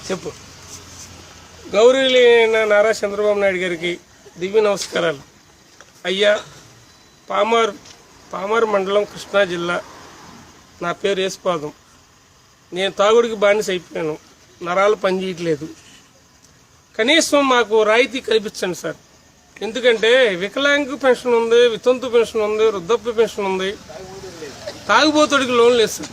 చెప్పు. గౌరవనీయులైన నారా చంద్రబాబు నాయుడు గారికి దివ్య నమస్కారాలు. అయ్యా, పామర్ మండలం, కృష్ణా జిల్లా. నా పేరు యేసుపాదం. నేను తాగుడికి బానిస అయిపోయాను. నరాలు పనిచేయట్లేదు. కనీసం మాకు రాయితీ కల్పించండి సార్. ఎందుకంటే వికలాంగ పెన్షన్ ఉంది, వితంతు పెన్షన్ ఉంది, వృద్ధాప్య పెన్షన్ ఉంది. తాగుబోతుడికి లోన్ లేదు సార్.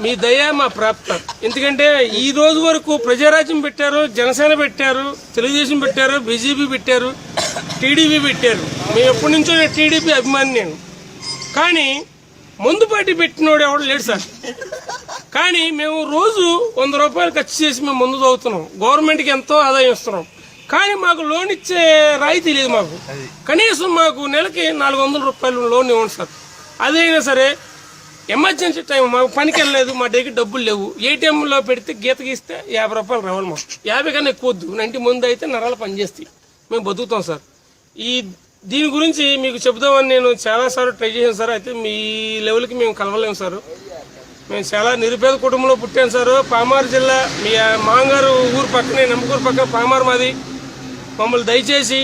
మీ దయ మా ప్రాప్తం. ఎందుకంటే ఈ రోజు వరకు ప్రజారాజ్యం పెట్టారు, జనసేన పెట్టారు, తెలుగుదేశం పెట్టారు, బీజేపీ పెట్టారు, టీడీపీ పెట్టారు. మేము ఎప్పటి నుంచో టీడీపీ అభిమాని నేను. కానీ ముందు పార్టీ పెట్టినోడు ఎవడు లేడు సార్. కానీ మేము రోజు 100 రూపాయలు ఖర్చు చేసి మేము ముందు చదువుతున్నాం. గవర్నమెంట్కి ఎంతో ఆదాయం ఇస్తున్నాం. కానీ మాకు లోన్ ఇచ్చే రాయితీ లేదు. మాకు కనీసం మాకు నెలకి 400 రూపాయలు లోన్ ఇవ్వండి సార్. అదైనా సరే ఎమర్జెన్సీ టైం, మాకు పనికి వెళ్ళలేదు, మా దగ్గర డబ్బులు లేవు. ఏటీఎంలో పెడితే గీత గీస్తే 50 రూపాయలు రావాలి. మాకు 50 కన్నా ఎక్కువ వద్దు. 90 ముందు అయితే నరాలు పనిచేస్తాయి, మేము బతుకుతాం సార్. దీని గురించి మీకు చెబుదామని నేను చాలాసార్లు ట్రై చేశాను సార్. అయితే మీ లెవెల్కి మేము కలవలేము సార్. మేము చాలా నిరుపేద కుటుంబంలో పుట్టాను సార్. పామార్ జిల్లా, మీ మాంగారు ఊరు పక్కనే, నమ్మకూరు పక్కన పామార్ మాది. మమ్మల్ని దయచేసి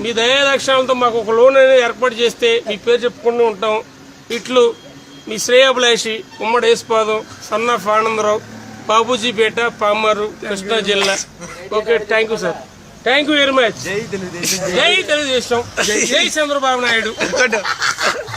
మీ దయాదక్షాలతో మాకు ఒక లోన్ అనేది ఏర్పాటు చేస్తే మీ పేరు చెప్పుకుంటూ ఉంటాం. ఇట్లు మీ శ్రేయాభిలాషి, ఉమ్మడి యేసుపాదం, సన్నాఫ్ ఆనందరావు, బాబూజీపేట, పామారు, కృష్ణా జిల్లా. Okay, thank you sir. Thank you very much. జై తెలుగుదేశం, జై చంద్రబాబు నాయుడు.